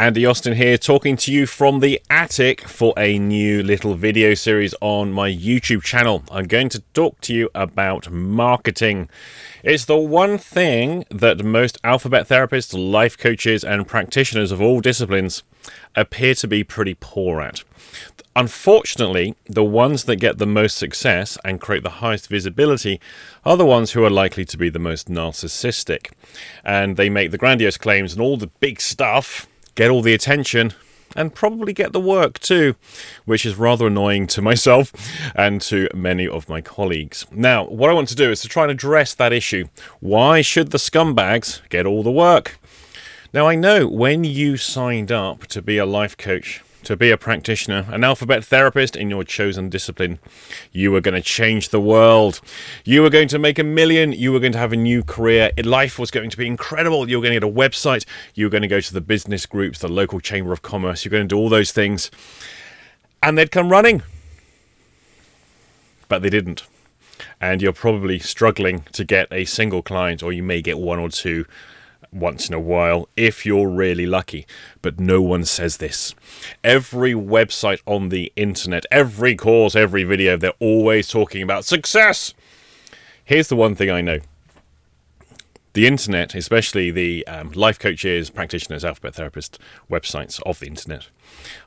Andy Austin here, talking to you from the attic for a new little video series on my YouTube channel. I'm going to talk to you about marketing. It's the one thing that most alphabet therapists, life coaches, and practitioners of all disciplines appear to be pretty poor at. Unfortunately, the ones that get the most success and create the highest visibility are the ones who are likely to be the most narcissistic. And they make the grandiose claims and all the big stuff, get all the attention, and probably get the work too, which is rather annoying to myself and to many of my colleagues. Now, what I want to do is to try and address that issue. Why should the scumbags get all the work? Now, I know when you signed up to be a life coach, to be a practitioner, an alphabet therapist in your chosen discipline, you were going to change the world. You were going to make $1 million. You were going to have a new career. Life was going to be incredible. You were going to get a website. You were going to go to the business groups, the local chamber of commerce. You're going to do all those things. And they'd come running. But they didn't. And you're probably struggling to get a single client, or you may get one or two once in a while, if you're really lucky. But no one says this. Every website on the internet, every course, every video, they're always talking about success. Here's the one thing I know. The internet, especially the life coaches, practitioners, alphabet therapists websites of the internet,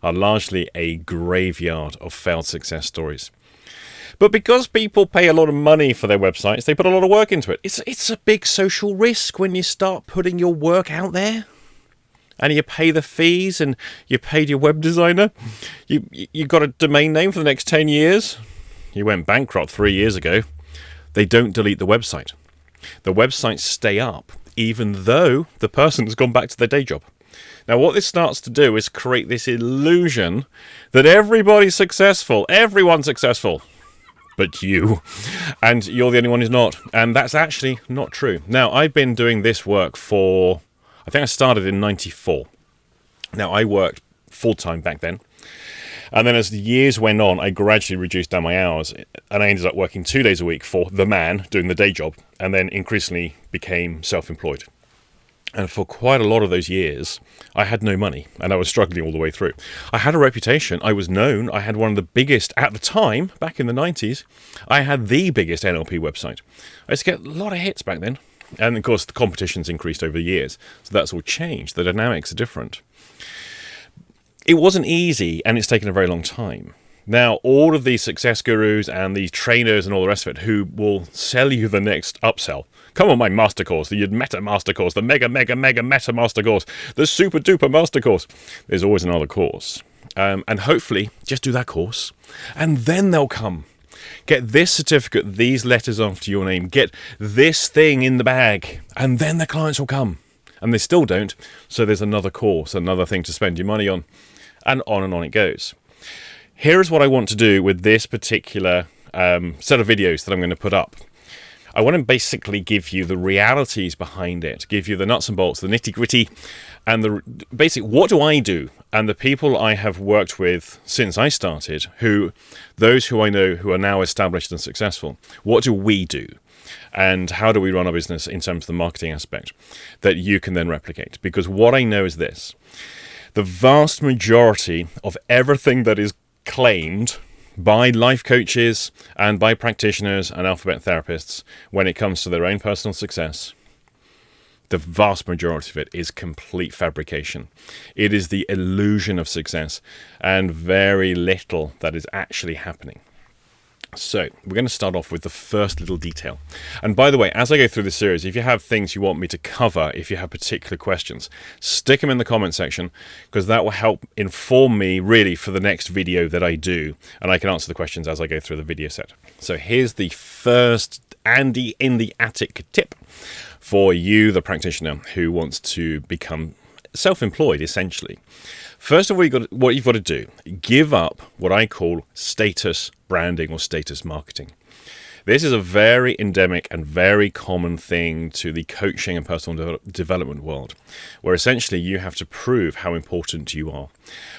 are largely a graveyard of failed success stories. But because people pay a lot of money for their websites, they put a lot of work into it. It's a big social risk when you start putting your work out there. And you pay the fees, and you paid your web designer. You got a domain name for the next 10 years. You went bankrupt 3 years ago. They don't delete the website. The websites stay up, even though the person has gone back to their day job. Now, what this starts to do is create this illusion that everybody's successful, everyone's successful. But you, and you're the only one who's not. And that's actually not true. Now, I've been doing this work for, I think I started in 94. Now, I worked full-time back then. And then as the years went on, I gradually reduced down my hours. And I ended up working 2 days a week for the man doing the day job. And then increasingly became self-employed. And for quite a lot of those years, I had no money, and I was struggling all the way through. I had a reputation. I was known. I had one of the biggest, at the time, back in the 90s, I had the biggest NLP website. I used to get a lot of hits back then. And, of course, the competition's increased over the years, so that's all changed. The dynamics are different. It wasn't easy, and it's taken a very long time. Now, all of these success gurus and these trainers and all the rest of it who will sell you the next upsell. Come on my master course, the meta master course, the mega meta master course, the super duper master course. There's always another course. And hopefully, just do that course. And then they'll come. Get this certificate, these letters after your name. Get this thing in the bag. And then the clients will come. And they still don't. So there's another course, another thing to spend your money on. And on it goes. Here's what I want to do with this particular set of videos that I'm going to put up. I want to basically give you the realities behind it, give you the nuts and bolts, the nitty-gritty, and the basic, what do I do? And the people I have worked with since I started, those who I know who are now established and successful, what do we do? And how do we run our business in terms of the marketing aspect that you can then replicate? Because what I know is this. The vast majority of everything that is claimed by life coaches and by practitioners and alphabet therapists when it comes to their own personal success, the vast majority of it is complete fabrication. It is the illusion of success and very little that is actually happening. So we're going to start off with the first little detail. And by the way, as I go through this series, if you have things you want me to cover, if you have particular questions, stick them in the comment section, because that will help inform me really for the next video that I do. And I can answer the questions as I go through the video set. So here's the first Andy in the Attic tip for you, the practitioner who wants to become self-employed, essentially. First of all, what you've got to do, give up what I call status branding or status marketing. This is a very endemic and very common thing to the coaching and personal development world, where essentially you have to prove how important you are,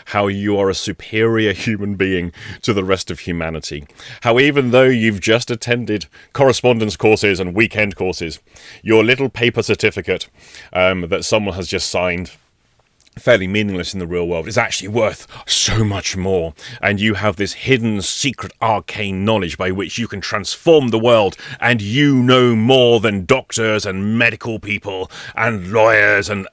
how you are a superior human being to the rest of humanity, how even though you've just attended correspondence courses and weekend courses, your little paper certificate that someone has just signed fairly meaningless in the real world is actually worth so much more, and you have this hidden, secret, arcane knowledge by which you can transform the world, and you know more than doctors and medical people and lawyers and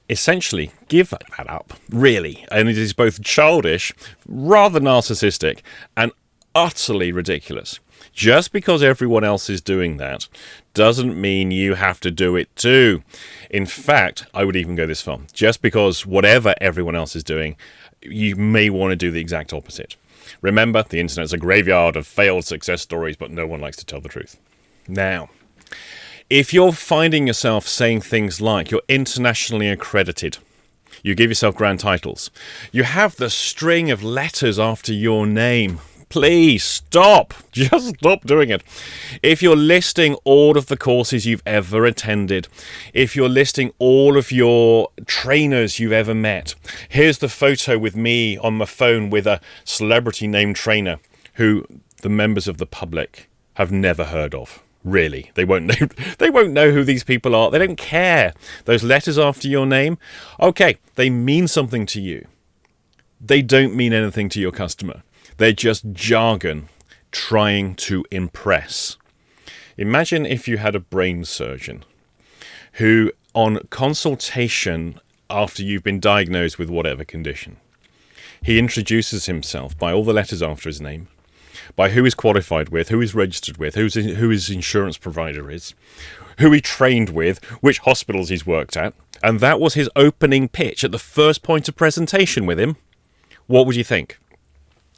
essentially give that up, really. And it is both childish, rather narcissistic, and utterly ridiculous. Just because everyone else is doing that doesn't mean you have to do it too. In fact, I would even go this far. Just because whatever everyone else is doing, you may want to do the exact opposite. Remember, the internet's a graveyard of failed success stories, but no one likes to tell the truth. Now, if you're finding yourself saying things like you're internationally accredited, you give yourself grand titles, you have the string of letters after your name, please stop. Just stop doing it. If you're listing all of the courses you've ever attended, if you're listing all of your trainers you've ever met, here's the photo with me on my phone with a celebrity named trainer who the members of the public have never heard of. Really, they won't know who these people are. They don't care. Those letters after your name, okay, they mean something to you. They don't mean anything to your customer. They're just jargon trying to impress. Imagine if you had a brain surgeon who, on consultation after you've been diagnosed with whatever condition, he introduces himself by all the letters after his name, by who he's qualified with, who he's registered with, who his insurance provider is, who he trained with, which hospitals he's worked at, and that was his opening pitch at the first point of presentation with him. What would you think?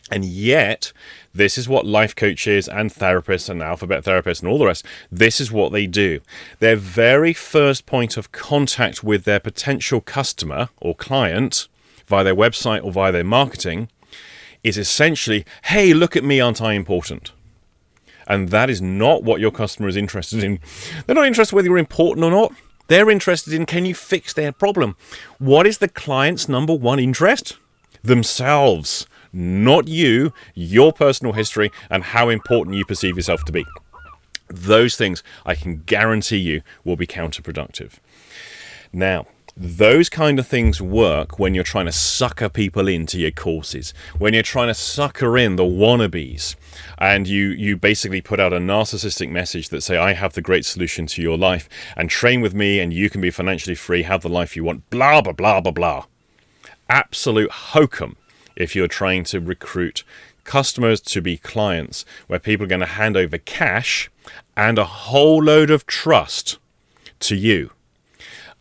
And yet, this is what life coaches and therapists and alphabet therapists and all the rest, this is what they do. Their very first point of contact with their potential customer or client via their website or via their marketing is essentially, hey, look at me, aren't I important? And that is not what your customer is interested in. They're not interested whether you're important or not. They're interested in, can you fix their problem? What is the client's number one interest? Themselves. Not you, your personal history, and how important you perceive yourself to be. Those things, I can guarantee you, will be counterproductive. Now, those kind of things work when you're trying to sucker people into your courses, when you're trying to sucker in the wannabes, and you basically put out a narcissistic message that say, I have the great solution to your life, and train with me, and you can be financially free, have the life you want, blah, blah, blah, blah, blah. Absolute hokum. If you're trying to recruit customers to be clients, where people are going to hand over cash and a whole load of trust to you.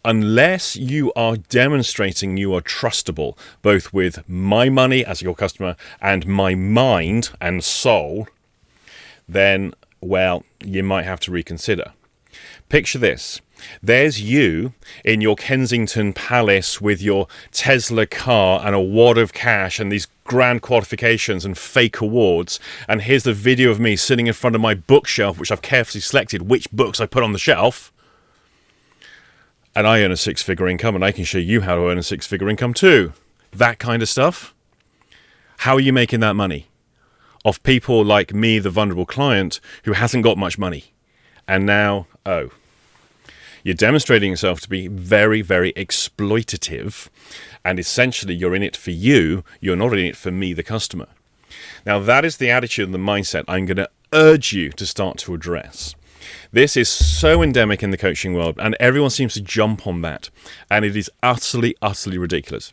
Unless you are demonstrating you are trustable, both with my money as your customer and my mind and soul, then, well, you might have to reconsider. Picture this. There's you in your Kensington Palace with your Tesla car and a wad of cash and these grand qualifications and fake awards. And here's the video of me sitting in front of my bookshelf, which I've carefully selected which books I put on the shelf. And I earn a six-figure income, and I can show you how to earn a six-figure income too. That kind of stuff. How are you making that money? Off people like me, the vulnerable client, who hasn't got much money. And now, oh, you're demonstrating yourself to be very, very exploitative, and essentially you're in it for you, you're not in it for me, the customer. Now that is the attitude and the mindset I'm going to urge you to start to address. This is so endemic in the coaching world, and everyone seems to jump on that, and it is utterly, utterly ridiculous.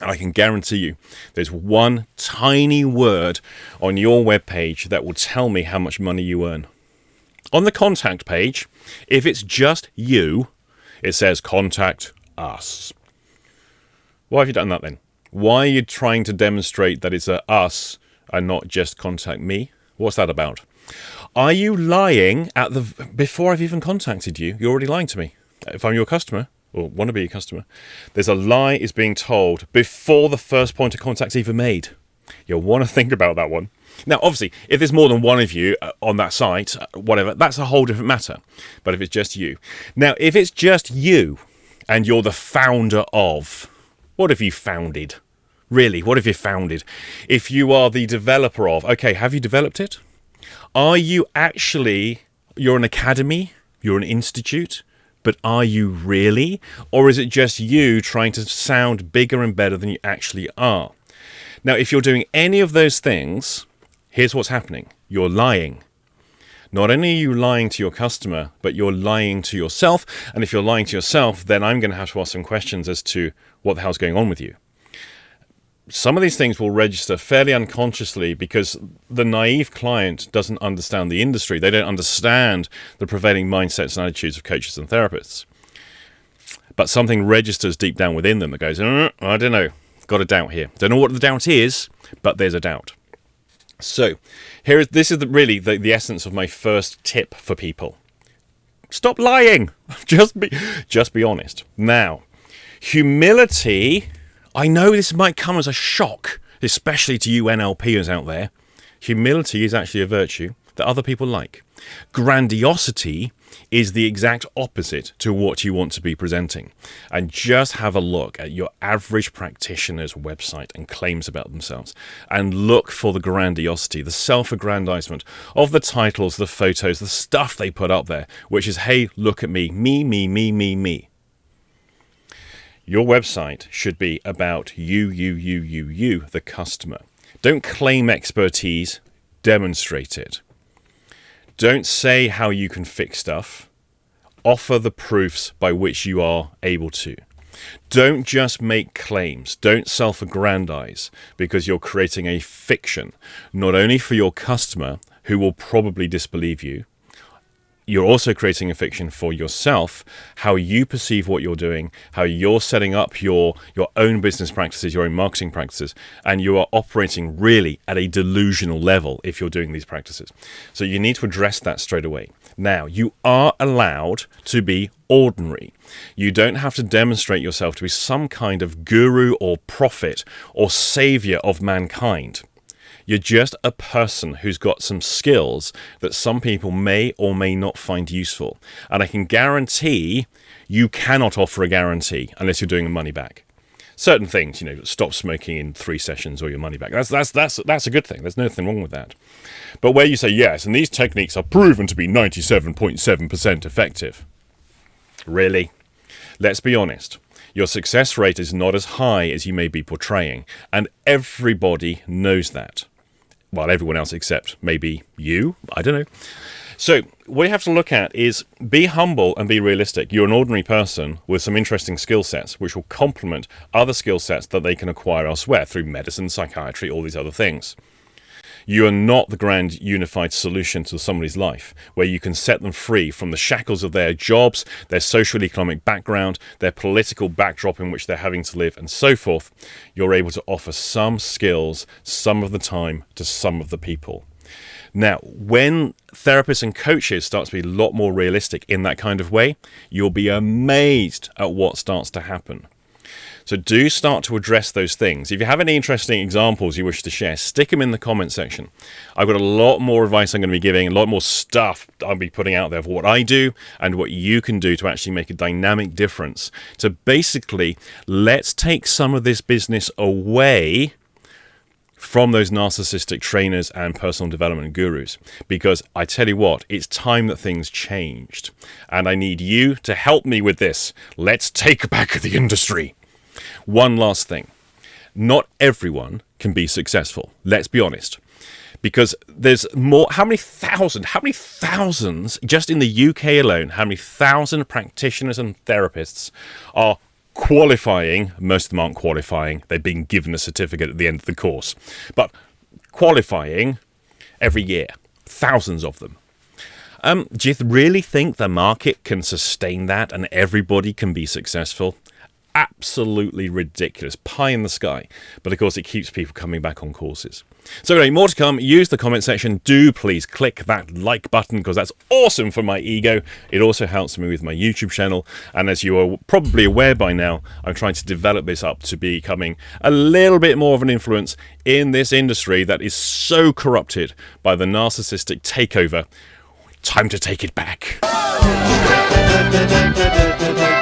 And I can guarantee you there's one tiny word on your webpage that will tell me how much money you earn. On the contact page, if it's just you, it says contact us. Why have you done that then? Why are you trying to demonstrate that it's a us and not just contact me? What's that about? Are you lying before I've even contacted you? You're already lying to me. If I'm your customer, or want to be a customer, there's a lie is being told before the first point of contact's even made. You'll want to think about that one. Now, obviously, if there's more than one of you on that site, whatever, that's a whole different matter. But if it's just you. Now, if it's just you and you're the founder of, what have you founded? Really, what have you founded? If you are the developer of, okay, have you developed it? Are you actually, you're an academy, you're an institute, but are you really? Or is it just you trying to sound bigger and better than you actually are? Now, if you're doing any of those things, here's what's happening. You're lying. Not only are you lying to your customer, but you're lying to yourself. And if you're lying to yourself, then I'm going to have to ask some questions as to what the hell's going on with you. Some of these things will register fairly unconsciously because the naive client doesn't understand the industry. They don't understand the prevailing mindsets and attitudes of coaches and therapists. But something registers deep down within them that goes, I don't know, got a doubt here. Don't know what the doubt is, but there's a doubt. So this is really the essence of my first tip for people. Stop lying. Just be honest. Now, humility, I know this might come as a shock, especially to you NLPers out there. Humility is actually a virtue that other people like. Grandiosity is the exact opposite to what you want to be presenting. And just have a look at your average practitioner's website and claims about themselves, and look for the grandiosity, the self-aggrandizement of the titles, the photos, the stuff they put up there, which is, hey, look at me, me. Your website should be about you, the customer. Don't claim expertise, demonstrate it. Don't say how you can fix stuff. Offer the proofs by which you are able to. Don't just make claims. Don't self-aggrandize because you're creating a fiction, not only for your customer, who will probably disbelieve you. You're also creating a fiction for yourself, how you perceive what you're doing, how you're setting up your own business practices, your own marketing practices, and you are operating really at a delusional level if you're doing these practices. So you need to address that straight away. Now, you are allowed to be ordinary. You don't have to demonstrate yourself to be some kind of guru or prophet or savior of mankind. You're just a person who's got some skills that some people may or may not find useful. And I can guarantee you cannot offer a guarantee unless you're doing the money back. Certain things, stop smoking in 3 sessions or your money back. That's a good thing. There's nothing wrong with that. But where you say yes, and these techniques are proven to be 97.7% effective. Really? Let's be honest. Your success rate is not as high as you may be portraying, and everybody knows that. Well, everyone else except maybe you. I don't know. So what you have to look at is be humble and be realistic. You're an ordinary person with some interesting skill sets, which will complement other skill sets that they can acquire elsewhere through medicine, psychiatry, all these other things. You are not the grand unified solution to somebody's life, where you can set them free from the shackles of their jobs, their social economic background, their political backdrop in which they're having to live, and so forth. You're able to offer some skills some of the time to some of the people. Now, when therapists and coaches start to be a lot more realistic in that kind of way, you'll be amazed at what starts to happen. So do start to address those things. If you have any interesting examples you wish to share, stick them in the comment section. I've got a lot more advice I'm going to be giving, a lot more stuff I'll be putting out there for what I do and what you can do to actually make a dynamic difference. So basically, let's take some of this business away from those narcissistic trainers and personal development gurus. Because I tell you what, it's time that things changed. And I need you to help me with this. Let's take back the industry. One last thing. Not everyone can be successful. Let's be honest. Because there's more, how many thousands, just in the UK alone, how many thousand practitioners and therapists are qualifying? Most of them aren't qualifying. They've been given a certificate at the end of the course. But qualifying every year. Thousands of them. Do you really think the market can sustain that and everybody can be successful? Absolutely ridiculous. Pie in the sky. But of course it keeps people coming back on courses. So anyway, more to come. Use the comment section. Do please click that like button because that's awesome for my ego. It also helps me with my YouTube channel. And as you are probably aware by now, I'm trying to develop this up to becoming a little bit more of an influence in this industry that is so corrupted by the narcissistic takeover. Time to take it back. Da, da, da, da, da, da.